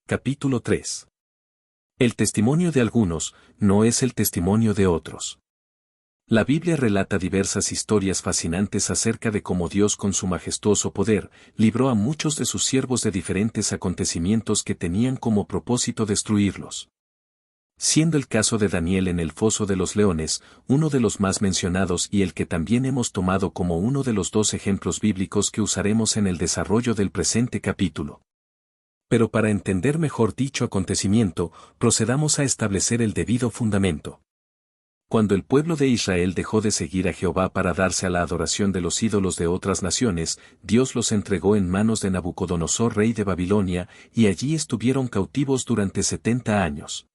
Capítulo 3. El testimonio de algunos no es el testimonio de otros. La Biblia relata diversas historias fascinantes acerca de cómo Dios con su majestuoso poder libró a muchos de sus siervos de diferentes acontecimientos que tenían como propósito destruirlos. Siendo el caso de Daniel en el foso de los leones, uno de los más mencionados y el que también hemos tomado como uno de los 2 ejemplos bíblicos que usaremos en el desarrollo del presente capítulo. Pero para entender mejor dicho acontecimiento, procedamos a establecer el debido fundamento. Cuando el pueblo de Israel dejó de seguir a Jehová para darse a la adoración de los ídolos de otras naciones, Dios los entregó en manos de Nabucodonosor, rey de Babilonia, y allí estuvieron cautivos durante 70 años.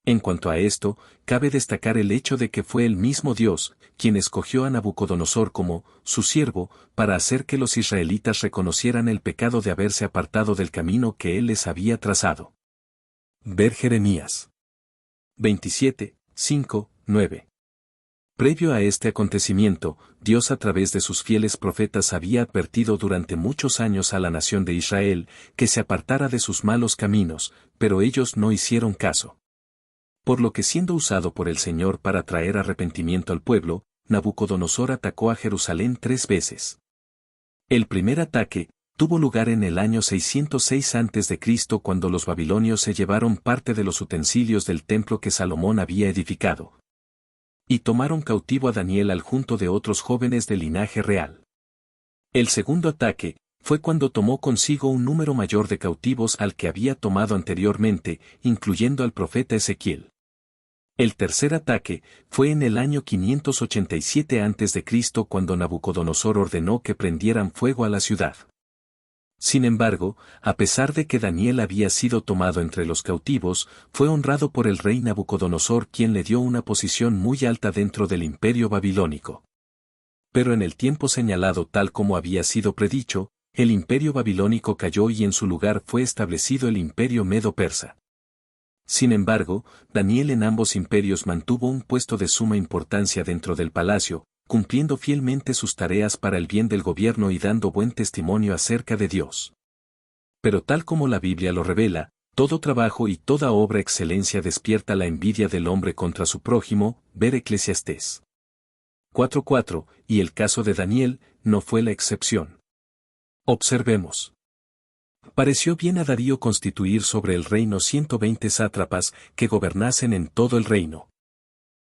En cuanto a esto, cabe destacar el hecho de que fue el mismo Dios, quien escogió a Nabucodonosor como su siervo, para hacer que los israelitas reconocieran el pecado de haberse apartado del camino que él les había trazado. Ver Jeremías 27, 5, 9. Previo a este acontecimiento, Dios a través de sus fieles profetas había advertido durante muchos años a la nación de Israel que se apartara de sus malos caminos, pero ellos no hicieron caso. Por lo que siendo usado por el Señor para traer arrepentimiento al pueblo, Nabucodonosor atacó a Jerusalén 3 veces. El primer ataque tuvo lugar en el año 606 a.C. cuando los babilonios se llevaron parte de los utensilios del templo que Salomón había edificado. Y tomaron cautivo a Daniel al junto de otros jóvenes del linaje real. El segundo ataque fue cuando tomó consigo un número mayor de cautivos al que había tomado anteriormente, incluyendo al profeta Ezequiel. El tercer ataque fue en el año 587 a.C. cuando Nabucodonosor ordenó que prendieran fuego a la ciudad. Sin embargo, a pesar de que Daniel había sido tomado entre los cautivos, fue honrado por el rey Nabucodonosor, quien le dio una posición muy alta dentro del imperio babilónico. Pero en el tiempo señalado, tal como había sido predicho, el imperio babilónico cayó y en su lugar fue establecido el imperio medo-persa. Sin embargo, Daniel en ambos imperios mantuvo un puesto de suma importancia dentro del palacio, cumpliendo fielmente sus tareas para el bien del gobierno y dando buen testimonio acerca de Dios. Pero tal como la Biblia lo revela, todo trabajo y toda obra excelencia despierta la envidia del hombre contra su prójimo, ver Eclesiastés 4:4, y el caso de Daniel no fue la excepción. Observemos. Pareció bien a Darío constituir sobre el reino 120 sátrapas que gobernasen en todo el reino.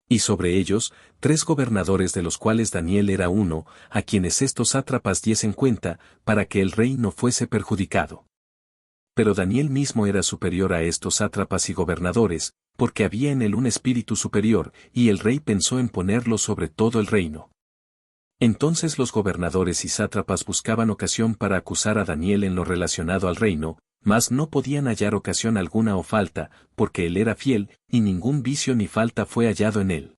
Y sobre ellos, 3 gobernadores de los cuales Daniel era uno, a quienes estos sátrapas diesen cuenta, para que el rey no fuese perjudicado. Pero Daniel mismo era superior a estos sátrapas y gobernadores, porque había en él un espíritu superior, y el rey pensó en ponerlo sobre todo el reino. Entonces los gobernadores y sátrapas buscaban ocasión para acusar a Daniel en lo relacionado al reino, mas no podían hallar ocasión alguna o falta, porque él era fiel, y ningún vicio ni falta fue hallado en él.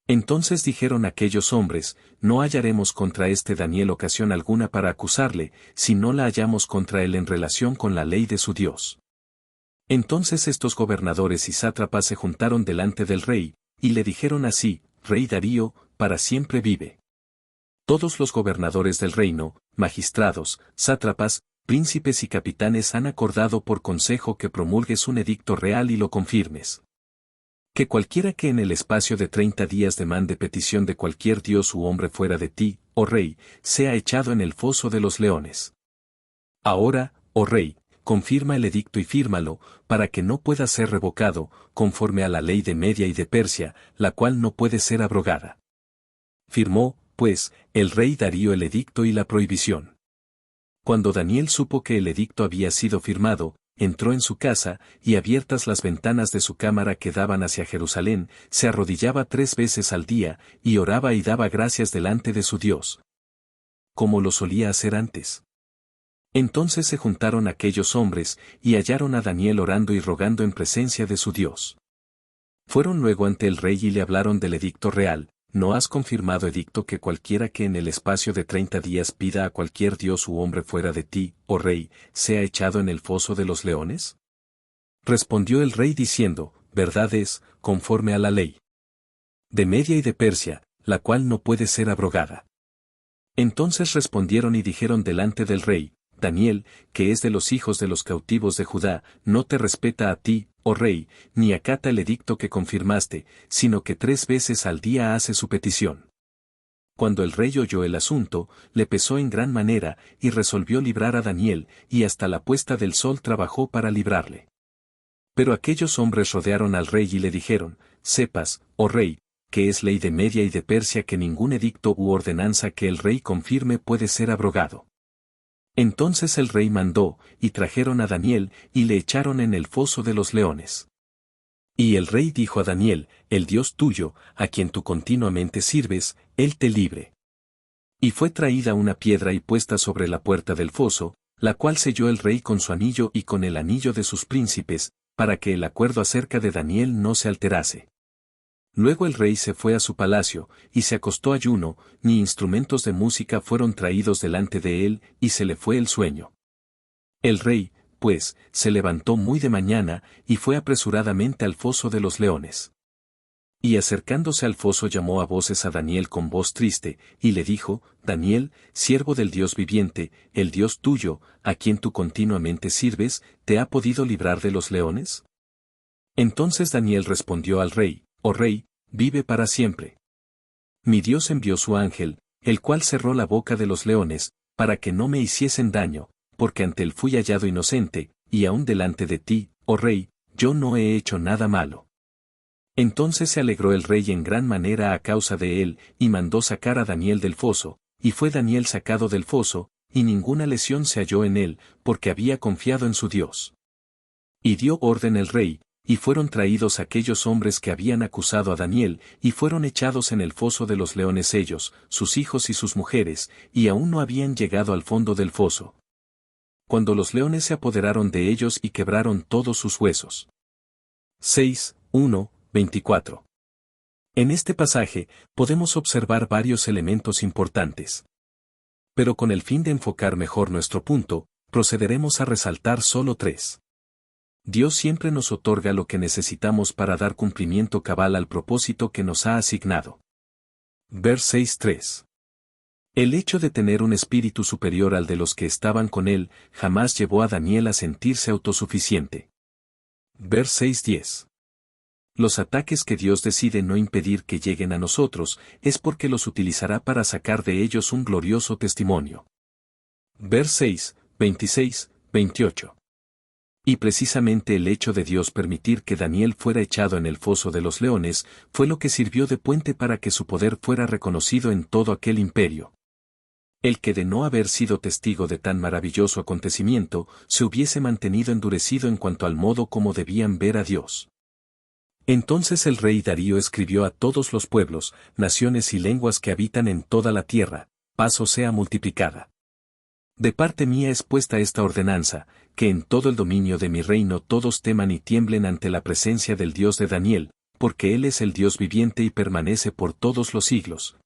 Entonces dijeron aquellos hombres: no hallaremos contra este Daniel ocasión alguna para acusarle, si no la hallamos contra él en relación con la ley de su Dios. Entonces estos gobernadores y sátrapas se juntaron delante del rey, y le dijeron así: Rey Darío, para siempre vive. Todos los gobernadores del reino, magistrados, sátrapas, príncipes y capitanes han acordado por consejo que promulgues un edicto real y lo confirmes. Que cualquiera que en el espacio de 30 días demande petición de cualquier dios u hombre fuera de ti, oh rey, sea echado en el foso de los leones. Ahora, oh rey, confirma el edicto y fírmalo, para que no pueda ser revocado, conforme a la ley de Media y de Persia, la cual no puede ser abrogada. Firmó, pues, el rey Darío el edicto y la prohibición. Cuando Daniel supo que el edicto había sido firmado, entró en su casa, y abiertas las ventanas de su cámara que daban hacia Jerusalén, se arrodillaba 3 veces al día, y oraba y daba gracias delante de su Dios, como lo solía hacer antes. Entonces se juntaron aquellos hombres, y hallaron a Daniel orando y rogando en presencia de su Dios. Fueron luego ante el rey y le hablaron del edicto real. ¿No has confirmado edicto que cualquiera que en el espacio de 30 días pida a cualquier dios u hombre fuera de ti, oh rey, sea echado en el foso de los leones? Respondió el rey diciendo: verdad es, conforme a la ley de Media y de Persia, la cual no puede ser abrogada. Entonces respondieron y dijeron delante del rey: Daniel, que es de los hijos de los cautivos de Judá, no te respeta a ti, oh rey, ni acata el edicto que confirmaste, sino que 3 veces al día hace su petición. Cuando el rey oyó el asunto, le pesó en gran manera, y resolvió librar a Daniel, y hasta la puesta del sol trabajó para librarle. Pero aquellos hombres rodearon al rey y le dijeron, sepas, oh rey, que es ley de Media y de Persia que ningún edicto u ordenanza que el rey confirme puede ser abrogado. Entonces el rey mandó, y trajeron a Daniel, y le echaron en el foso de los leones. Y el rey dijo a Daniel, el Dios tuyo, a quien tú continuamente sirves, él te libre. Y fue traída una piedra y puesta sobre la puerta del foso, la cual selló el rey con su anillo y con el anillo de sus príncipes, para que el acuerdo acerca de Daniel no se alterase. Luego el rey se fue a su palacio, y se acostó ayuno, ni instrumentos de música fueron traídos delante de él, y se le fue el sueño. El rey, pues, se levantó muy de mañana, y fue apresuradamente al foso de los leones. Y acercándose al foso llamó a voces a Daniel con voz triste, y le dijo, Daniel, siervo del Dios viviente, el Dios tuyo, a quien tú continuamente sirves, ¿te ha podido librar de los leones? Entonces Daniel respondió al rey, oh rey, vive para siempre. Mi Dios envió su ángel, el cual cerró la boca de los leones, para que no me hiciesen daño, porque ante él fui hallado inocente, y aún delante de ti, oh rey, yo no he hecho nada malo. Entonces se alegró el rey en gran manera a causa de él, y mandó sacar a Daniel del foso, y fue Daniel sacado del foso, y ninguna lesión se halló en él, porque había confiado en su Dios. Y dio orden el rey, y fueron traídos aquellos hombres que habían acusado a Daniel, y fueron echados en el foso de los leones ellos, sus hijos y sus mujeres, y aún no habían llegado al fondo del foso. Cuando los leones se apoderaron de ellos y quebraron todos sus huesos. 6:1-24. En este pasaje, podemos observar varios elementos importantes. Pero con el fin de enfocar mejor nuestro punto, procederemos a resaltar solo 3. Dios siempre nos otorga lo que necesitamos para dar cumplimiento cabal al propósito que nos ha asignado. Vers 6:3. El hecho de tener un espíritu superior al de los que estaban con él, jamás llevó a Daniel a sentirse autosuficiente. Vers 6:10. Los ataques que Dios decide no impedir que lleguen a nosotros, es porque los utilizará para sacar de ellos un glorioso testimonio. Vers 6, 26, 28. Y precisamente el hecho de Dios permitir que Daniel fuera echado en el foso de los leones, fue lo que sirvió de puente para que su poder fuera reconocido en todo aquel imperio. El que de no haber sido testigo de tan maravilloso acontecimiento, se hubiese mantenido endurecido en cuanto al modo como debían ver a Dios. Entonces el rey Darío escribió a todos los pueblos, naciones y lenguas que habitan en toda la tierra, paz os sea multiplicada. De parte mía es puesta esta ordenanza, que en todo el dominio de mi reino todos teman y tiemblen ante la presencia del Dios de Daniel, porque Él es el Dios viviente y permanece por todos los siglos.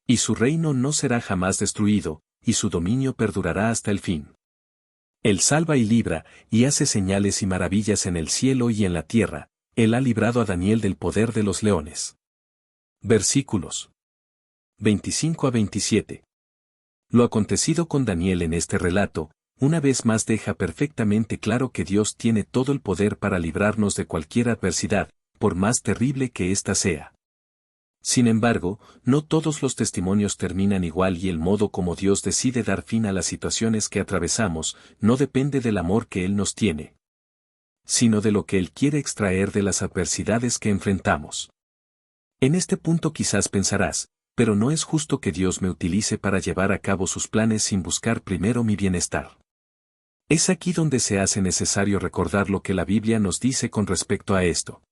Y su reino no será jamás destruido, y su dominio perdurará hasta el fin. Él salva y libra, y hace señales y maravillas en el cielo y en la tierra, Él ha librado a Daniel del poder de los leones. Versículos 25-27. Lo acontecido con Daniel en este relato, una vez más deja perfectamente claro que Dios tiene todo el poder para librarnos de cualquier adversidad, por más terrible que ésta sea. Sin embargo, no todos los testimonios terminan igual y el modo como Dios decide dar fin a las situaciones que atravesamos, no depende del amor que Él nos tiene, sino de lo que Él quiere extraer de las adversidades que enfrentamos. En este punto quizás pensarás, pero no es justo que Dios me utilice para llevar a cabo sus planes sin buscar primero mi bienestar. Es aquí donde se hace necesario recordar lo que la Biblia nos dice con respecto a esto.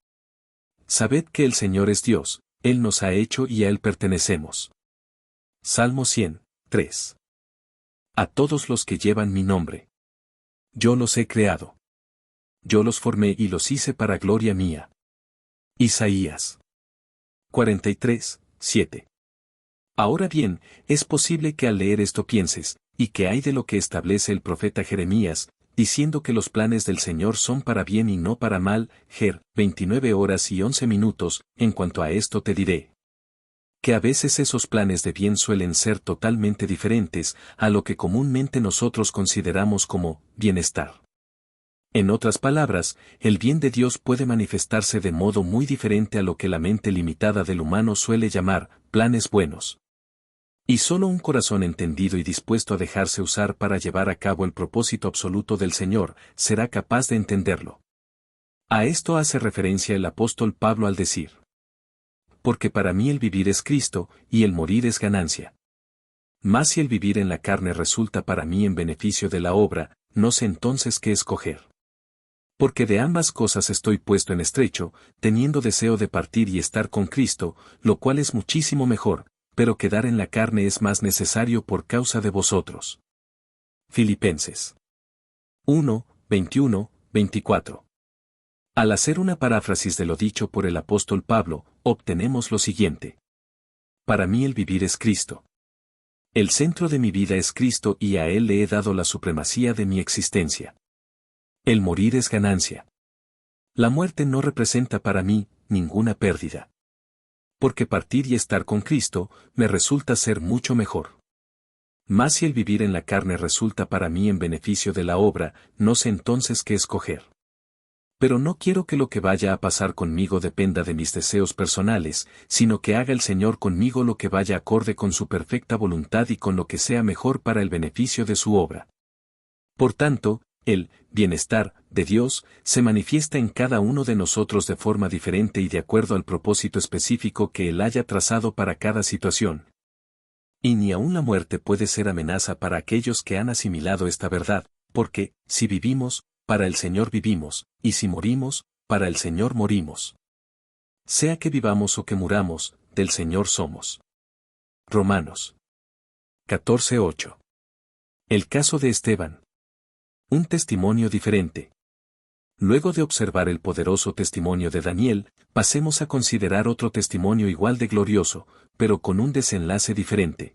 Sabed que el Señor es Dios, Él nos ha hecho y a Él pertenecemos. Salmo 100:3. A todos los que llevan mi nombre. Yo los he creado. Yo los formé y los hice para gloria mía. Isaías 43:7. Ahora bien, es posible que al leer esto pienses, ¿y qué hay de lo que establece el profeta Jeremías, diciendo que los planes del Señor son para bien y no para mal? Jer. 29:11. En cuanto a esto te diré. que a veces esos planes de bien suelen ser totalmente diferentes a lo que comúnmente nosotros consideramos como bienestar. En otras palabras, el bien de Dios puede manifestarse de modo muy diferente a lo que la mente limitada del humano suele llamar planes buenos. Y solo un corazón entendido y dispuesto a dejarse usar para llevar a cabo el propósito absoluto del Señor será capaz de entenderlo. A esto hace referencia el apóstol Pablo al decir: porque para mí el vivir es Cristo, y el morir es ganancia. Mas si el vivir en la carne resulta para mí en beneficio de la obra, no sé entonces qué escoger. Porque de ambas cosas estoy puesto en estrecho, teniendo deseo de partir y estar con Cristo, lo cual es muchísimo mejor, pero quedar en la carne es más necesario por causa de vosotros. Filipenses 1, 21, 24. Al hacer una paráfrasis de lo dicho por el apóstol Pablo, obtenemos lo siguiente. Para mí el vivir es Cristo. El centro de mi vida es Cristo y a Él le he dado la supremacía de mi existencia. El morir es ganancia. La muerte no representa para mí ninguna pérdida. Porque partir y estar con Cristo me resulta ser mucho mejor. Mas si el vivir en la carne resulta para mí en beneficio de la obra, no sé entonces qué escoger. Pero no quiero que lo que vaya a pasar conmigo dependa de mis deseos personales, sino que haga el Señor conmigo lo que vaya acorde con su perfecta voluntad y con lo que sea mejor para el beneficio de su obra. Por tanto, el bienestar de Dios se manifiesta en cada uno de nosotros de forma diferente y de acuerdo al propósito específico que Él haya trazado para cada situación. Y ni aun la muerte puede ser amenaza para aquellos que han asimilado esta verdad, porque, si vivimos, para el Señor vivimos, y si morimos, para el Señor morimos. Sea que vivamos o que muramos, del Señor somos. Romanos 14:8. El caso de Esteban. Un testimonio diferente. Luego de observar el poderoso testimonio de Daniel, pasemos a considerar otro testimonio igual de glorioso, pero con un desenlace diferente.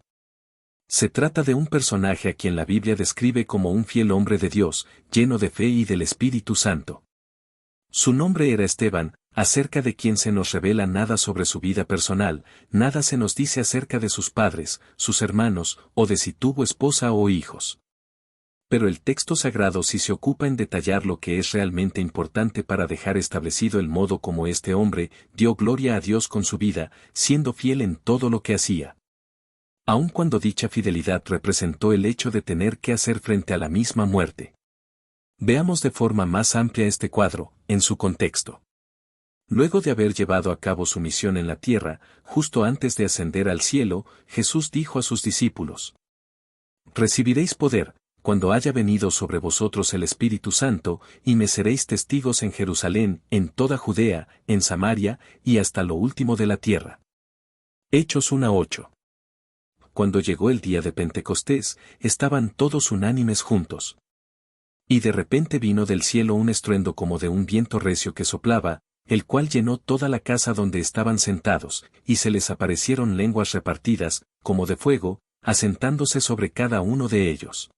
Se trata de un personaje a quien la Biblia describe como un fiel hombre de Dios, lleno de fe y del Espíritu Santo. Su nombre era Esteban, acerca de quien se nos revela nada sobre su vida personal, nada se nos dice acerca de sus padres, sus hermanos, o de si tuvo esposa o hijos. Pero el texto sagrado sí se ocupa en detallar lo que es realmente importante para dejar establecido el modo como este hombre dio gloria a Dios con su vida, siendo fiel en todo lo que hacía. Aun cuando dicha fidelidad representó el hecho de tener que hacer frente a la misma muerte. Veamos de forma más amplia este cuadro, en su contexto. Luego de haber llevado a cabo su misión en la tierra, justo antes de ascender al cielo, Jesús dijo a sus discípulos: recibiréis poder, cuando haya venido sobre vosotros el Espíritu Santo, y me seréis testigos en Jerusalén, en toda Judea, en Samaria, y hasta lo último de la tierra. Hechos 1:8. Cuando llegó el día de Pentecostés, estaban todos unánimes juntos. Y de repente vino del cielo un estruendo como de un viento recio que soplaba, el cual llenó toda la casa donde estaban sentados, y se les aparecieron lenguas repartidas, como de fuego, asentándose sobre cada uno de ellos.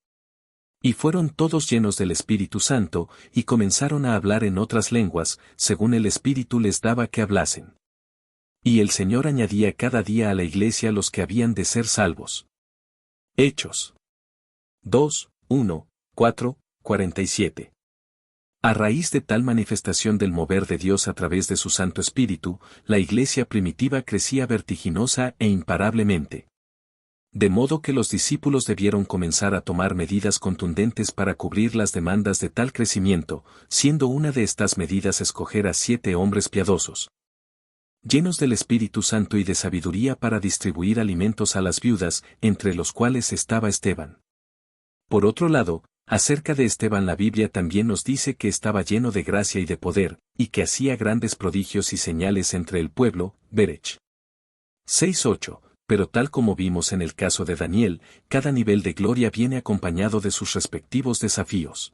Y fueron todos llenos del Espíritu Santo, y comenzaron a hablar en otras lenguas, según el Espíritu les daba que hablasen. Y el Señor añadía cada día a la iglesia los que habían de ser salvos. Hechos 2, 1, 4, 47. A raíz de tal manifestación del mover de Dios a través de su Santo Espíritu, la iglesia primitiva crecía vertiginosa e imparablemente. De modo que los discípulos debieron comenzar a tomar medidas contundentes para cubrir las demandas de tal crecimiento, siendo una de estas medidas escoger a 7 hombres piadosos, llenos del Espíritu Santo y de sabiduría para distribuir alimentos a las viudas, entre los cuales estaba Esteban. Por otro lado, acerca de Esteban la Biblia también nos dice que estaba lleno de gracia y de poder, y que hacía grandes prodigios y señales entre el pueblo, Berech 6:8. Pero tal como vimos en el caso de Daniel, cada nivel de gloria viene acompañado de sus respectivos desafíos.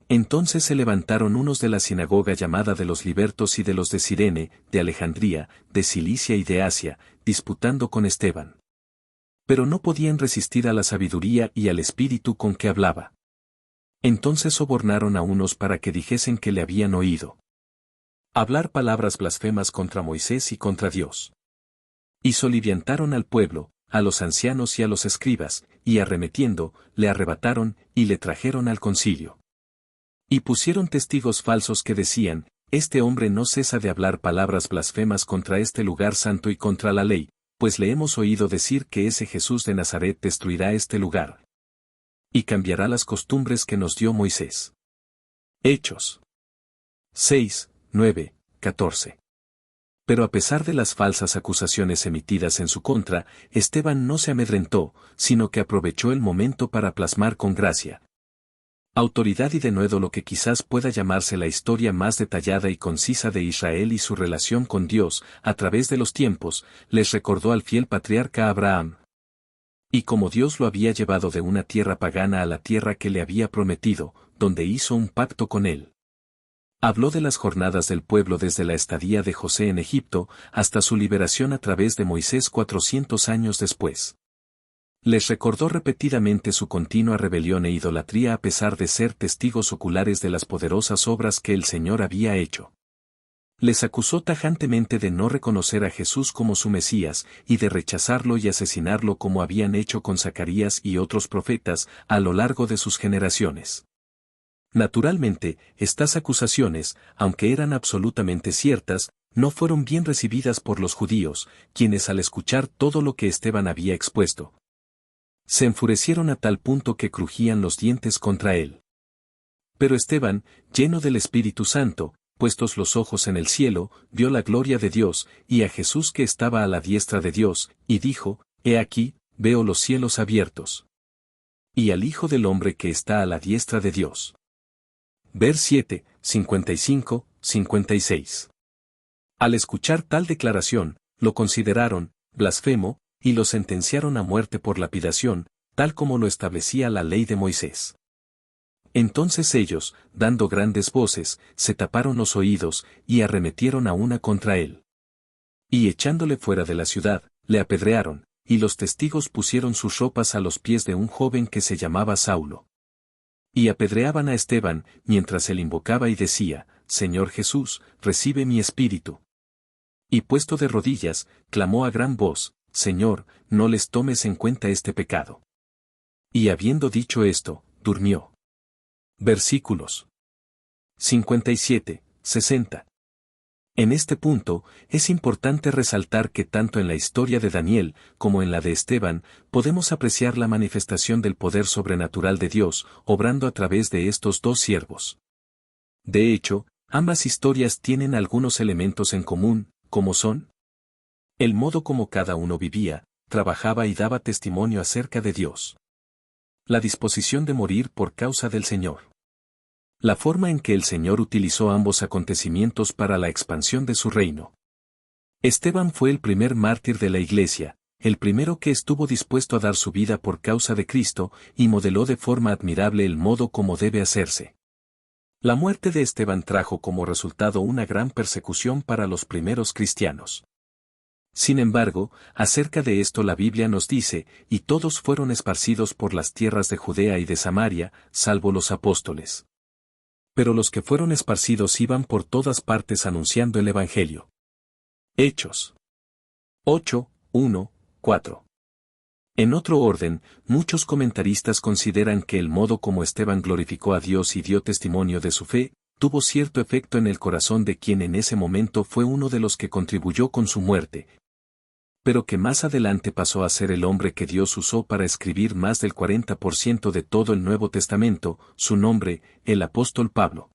Entonces se levantaron unos de la sinagoga llamada de los libertos y de los de Cirene, de Alejandría, de Cilicia y de Asia, disputando con Esteban. Pero no podían resistir a la sabiduría y al espíritu con que hablaba. Entonces sobornaron a unos para que dijesen que le habían oído hablar palabras blasfemas contra Moisés y contra Dios. Y soliviantaron al pueblo, a los ancianos y a los escribas, y arremetiendo, le arrebataron, y le trajeron al concilio. Y pusieron testigos falsos que decían, este hombre no cesa de hablar palabras blasfemas contra este lugar santo y contra la ley, pues le hemos oído decir que ese Jesús de Nazaret destruirá este lugar. Y cambiará las costumbres que nos dio Moisés. Hechos 6, 9, 14. Pero a pesar de las falsas acusaciones emitidas en su contra, Esteban no se amedrentó, sino que aprovechó el momento para plasmar con gracia, autoridad y denuedo lo que quizás pueda llamarse la historia más detallada y concisa de Israel y su relación con Dios, a través de los tiempos, les recordó al fiel patriarca Abraham. Y como Dios lo había llevado de una tierra pagana a la tierra que le había prometido, donde hizo un pacto con él. Habló de las jornadas del pueblo desde la estadía de José en Egipto, hasta su liberación a través de Moisés 400 años después. Les recordó repetidamente su continua rebelión e idolatría a pesar de ser testigos oculares de las poderosas obras que el Señor había hecho. Les acusó tajantemente de no reconocer a Jesús como su Mesías, y de rechazarlo y asesinarlo como habían hecho con Zacarías y otros profetas, a lo largo de sus generaciones. Naturalmente, estas acusaciones, aunque eran absolutamente ciertas, no fueron bien recibidas por los judíos, quienes al escuchar todo lo que Esteban había expuesto, se enfurecieron a tal punto que crujían los dientes contra él. Pero Esteban, lleno del Espíritu Santo, puestos los ojos en el cielo, vio la gloria de Dios, y a Jesús que estaba a la diestra de Dios, y dijo, He aquí, veo los cielos abiertos. Y al Hijo del Hombre que está a la diestra de Dios. Ver 7, 55, 56. Al escuchar tal declaración, lo consideraron blasfemo, y lo sentenciaron a muerte por lapidación, tal como lo establecía la ley de Moisés. Entonces ellos, dando grandes voces, se taparon los oídos, y arremetieron a una contra él. Y echándole fuera de la ciudad, le apedrearon, y los testigos pusieron sus ropas a los pies de un joven que se llamaba Saulo. Y apedreaban a Esteban, mientras él invocaba y decía, Señor Jesús, recibe mi espíritu. Y puesto de rodillas, clamó a gran voz, Señor, no les tomes en cuenta este pecado. Y habiendo dicho esto, durmió. Versículos 57, 60. En este punto, es importante resaltar que tanto en la historia de Daniel, como en la de Esteban, podemos apreciar la manifestación del poder sobrenatural de Dios, obrando a través de estos dos siervos. De hecho, ambas historias tienen algunos elementos en común, como son el modo como cada uno vivía, trabajaba y daba testimonio acerca de Dios. La disposición de morir por causa del Señor. La forma en que el Señor utilizó ambos acontecimientos para la expansión de su reino. Esteban fue el primer mártir de la Iglesia, el primero que estuvo dispuesto a dar su vida por causa de Cristo, y modeló de forma admirable el modo como debe hacerse. La muerte de Esteban trajo como resultado una gran persecución para los primeros cristianos. Sin embargo, acerca de esto la Biblia nos dice, y todos fueron esparcidos por las tierras de Judea y de Samaria, salvo los apóstoles. Pero los que fueron esparcidos iban por todas partes anunciando el Evangelio. Hechos 8, 1, 4. En otro orden, muchos comentaristas consideran que el modo como Esteban glorificó a Dios y dio testimonio de su fe, tuvo cierto efecto en el corazón de quien en ese momento fue uno de los que contribuyó con su muerte, pero que más adelante pasó a ser el hombre que Dios usó para escribir más del 40% de todo el Nuevo Testamento, su nombre, el apóstol Pablo.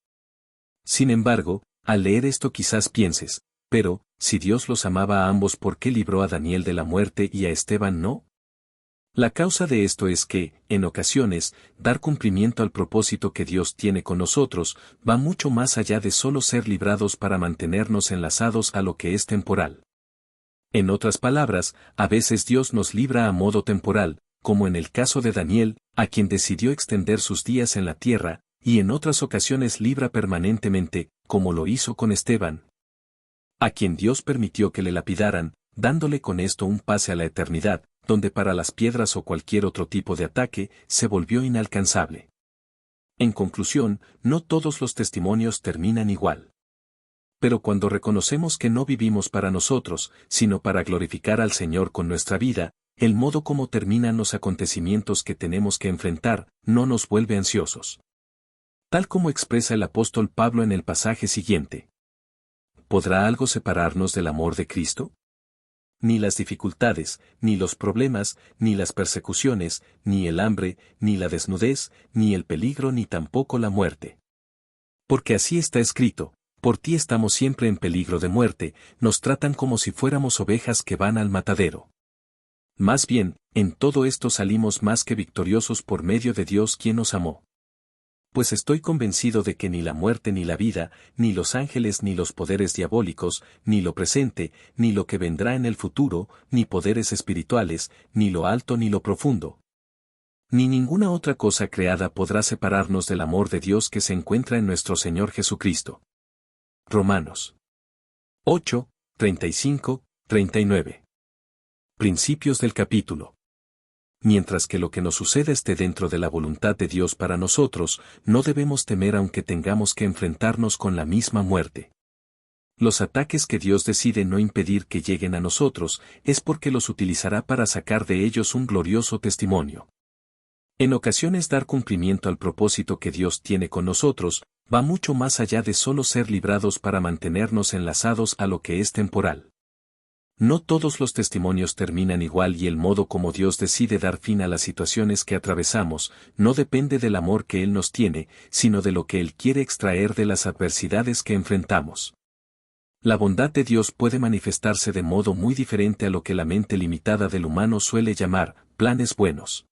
Sin embargo, al leer esto quizás pienses, pero, si Dios los amaba a ambos, ¿por qué libró a Daniel de la muerte y a Esteban no? La causa de esto es que, en ocasiones, dar cumplimiento al propósito que Dios tiene con nosotros, va mucho más allá de solo ser librados para mantenernos enlazados a lo que es temporal. En otras palabras, a veces Dios nos libra a modo temporal, como en el caso de Daniel, a quien decidió extender sus días en la tierra, y en otras ocasiones libra permanentemente, como lo hizo con Esteban, a quien Dios permitió que le lapidaran, dándole con esto un pase a la eternidad, donde para las piedras o cualquier otro tipo de ataque, se volvió inalcanzable. En conclusión, no todos los testimonios terminan igual. Pero cuando reconocemos que no vivimos para nosotros, sino para glorificar al Señor con nuestra vida, el modo como terminan los acontecimientos que tenemos que enfrentar, no nos vuelve ansiosos. Tal como expresa el apóstol Pablo en el pasaje siguiente. ¿Podrá algo separarnos del amor de Cristo? Ni las dificultades, ni los problemas, ni las persecuciones, ni el hambre, ni la desnudez, ni el peligro, ni tampoco la muerte. Porque así está escrito, por ti estamos siempre en peligro de muerte, nos tratan como si fuéramos ovejas que van al matadero. Más bien, en todo esto salimos más que victoriosos por medio de Dios quien nos amó. Pues estoy convencido de que ni la muerte ni la vida, ni los ángeles ni los poderes diabólicos, ni lo presente, ni lo que vendrá en el futuro, ni poderes espirituales, ni lo alto ni lo profundo, ni ninguna otra cosa creada podrá separarnos del amor de Dios que se encuentra en nuestro Señor Jesucristo. Romanos 8, 35, 39. Principios del capítulo. Mientras que lo que nos suceda esté dentro de la voluntad de Dios para nosotros, no debemos temer aunque tengamos que enfrentarnos con la misma muerte. Los ataques que Dios decide no impedir que lleguen a nosotros, es porque los utilizará para sacar de ellos un glorioso testimonio. En ocasiones dar cumplimiento al propósito que Dios tiene con nosotros, va mucho más allá de solo ser librados para mantenernos enlazados a lo que es temporal. No todos los testimonios terminan igual y el modo como Dios decide dar fin a las situaciones que atravesamos, no depende del amor que Él nos tiene, sino de lo que Él quiere extraer de las adversidades que enfrentamos. La bondad de Dios puede manifestarse de modo muy diferente a lo que la mente limitada del humano suele llamar planes buenos.